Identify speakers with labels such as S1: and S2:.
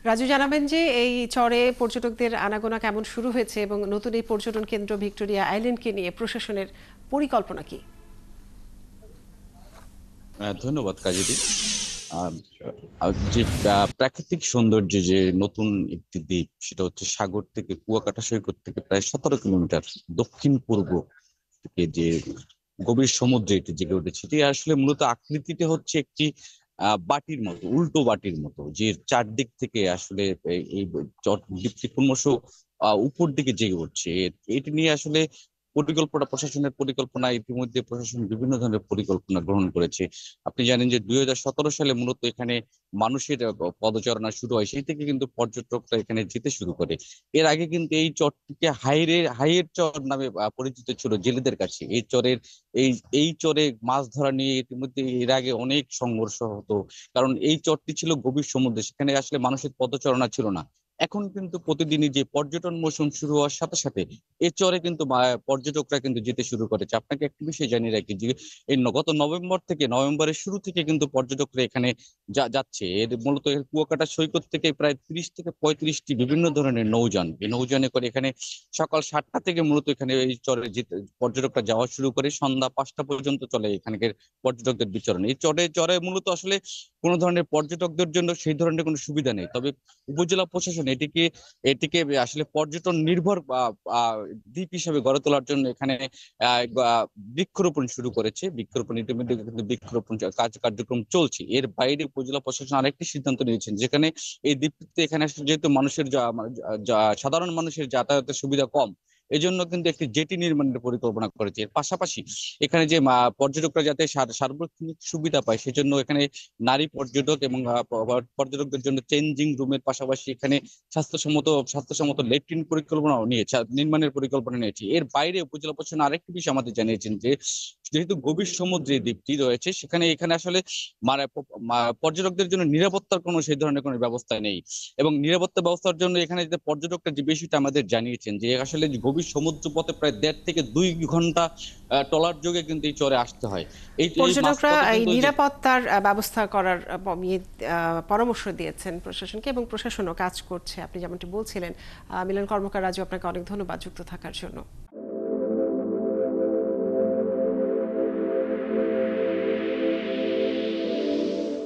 S1: রাজু, জানাবেন যে এই চরে পর্যটকদের আনাগোনা কেমন শুরু হয়েছে এবং নতুন এই পর্যটন কেন্দ্র ভিক্টোরিয়া আইল্যান্ডকে নিয়ে প্রশাসনের পরিকল্পনা কি?
S2: ধন্যবাদ কাজীদি। আহ, যে প্রাকৃতিক সৌন্দর্য, যে নতুন একটি দ্বীপ, সেটা হচ্ছে সাগর থেকে কুয়াকাটা সৈকত থেকে প্রায় 17 কিলোমিটার দক্ষিণ পূর্ব থেকে যে গভীর সমুদ্রে এটি জেগে উঠেছে। এটি আসলে মূলত আকৃতিতে হচ্ছে একটি বাটির মতো, উল্টো বাটির মতো, যে চারদিক থেকে আসলে এই দ্বীপটি ক্রমশ উপর দিকে জেগে উঠছে। এটি নিয়ে আসলে প্রশাসনের পরিকল্পনা, ইতিমধ্যে প্রশাসন বিভিন্ন ধরনের পরিকল্পনা গ্রহণ করেছে। আপনি জানেন যে 2017 সালে মূলত এখানে মানুষের পদচারণা শুরু হয়, সেই থেকে কিন্তু পর্যটকরা এখানে যেতে শুরু করে। এর আগে কিন্তু এই চরটিকে হাইয়ের চর নামে পরিচিত ছিল জেলেদের কাছে। এই এই চরে মাছ ধরা নিয়ে ইতিমধ্যে এর আগে অনেক সংঘর্ষ হতো, কারণ এই চরটি ছিল গভীর সমুদ্রে, সেখানে আসলে মানুষের পদচারণা ছিল না। এখন কিন্তু প্রতিদিনই যে পর্যটন মৌসুম শুরু হওয়ার সাথে সাথে এই চরে কিন্তু পর্যটকরা কিন্তু যেতে শুরু করেছে। আপনাকে একটি বিষয় জানিয়ে রাখি যে এই গত নভেম্বরের শুরু থেকে কিন্তু পর্যটকরা এখানে যাচ্ছে। এর মূলত এর কুয়াকাটা সৈকত থেকে প্রায় 30 থেকে 35টি বিভিন্ন ধরনের নৌযান, এই নৌযানে করে এখানে সকাল 7টা থেকে মূলত এখানে এই চরে যেতে পর্যটকরা যাওয়া শুরু করে, সন্ধ্যা 5টা পর্যন্ত চলে এখানকার পর্যটকদের বিচরণ। এই চরে চরে মূলত আসলে কোনো ধরনের পর্যটকদের জন্য সেই ধরনের কোনো সুবিধা নেই, তবে উপজেলা প্রশাসন এটিকে এটিকে আসলে পর্যটন নির্ভর দ্বীপ হিসেবে গড়ে তোলার জন্য এখানে বৃক্ষরোপণ শুরু করেছে। বৃক্ষরোপণ ইতিমধ্যে কিন্তু বৃক্ষরোপণ কার্যক্রম চলছে। এর বাইরে উপজেলা প্রশাসন আরেকটি সিদ্ধান্ত নিয়েছেন, যেখানে এই দ্বীপটিতে এখানে আসলে যেহেতু মানুষের সাধারণ মানুষের যাতায়াতের সুবিধা কম, এই জন্য কিন্তু একটি জেটি নির্মাণের পরিকল্পনা করেছে। এর পাশাপাশি এখানে যে পর্যটকরা যাতে সার্বক্ষণিক সুবিধা পায়, সেজন্য এখানে নারী পর্যটক এবং পর্যটকদের জন্য চেঞ্জিং রুমের পাশাপাশি এখানে স্বাস্থ্যসম্মত ল্যাট্রিন পরিকল্পনাও নিয়েছে, নির্মাণের পরিকল্পনা নিয়েছে। এর বাইরে উপজেলা প্রশাসন আরেকটি বিষয় আমাদের জানিয়েছেন যে যেহেতু গভীর সমুদ্রে দ্বীপটি রয়েছে, এখানে আসলে মানে পর্যটকদের জন্য নিরাপত্তার কোনো সেই ধরনের কোনো ব্যবস্থা নেই। এবং নিরাপত্তা ব্যবস্থার জন্য এখানে যে পর্যটকরা যে বিষয়টা আমাদের জানিয়েছেন, যে আসলে যে গভীর সমুদ্র পথে প্রায় 1.5 থেকে 2 ঘন্টা ট্রলার যোগে কিন্তু এই চরে আসতে হয়। এই
S1: পর্যটকরা
S2: মাঝপথে
S1: এই
S2: কিন্তু ওই যে
S1: নিরাপত্তার ব্যবস্থা করার পরামর্শ দিয়েছেন প্রশাসনকে এবং প্রশাসনও কাজ করছে, আপনি যেমনটি বলছিলেন। মিলন কর্মকার, রাজু, আপনাকে অনেক ধন্যবাদ যুক্ত থাকার জন্য।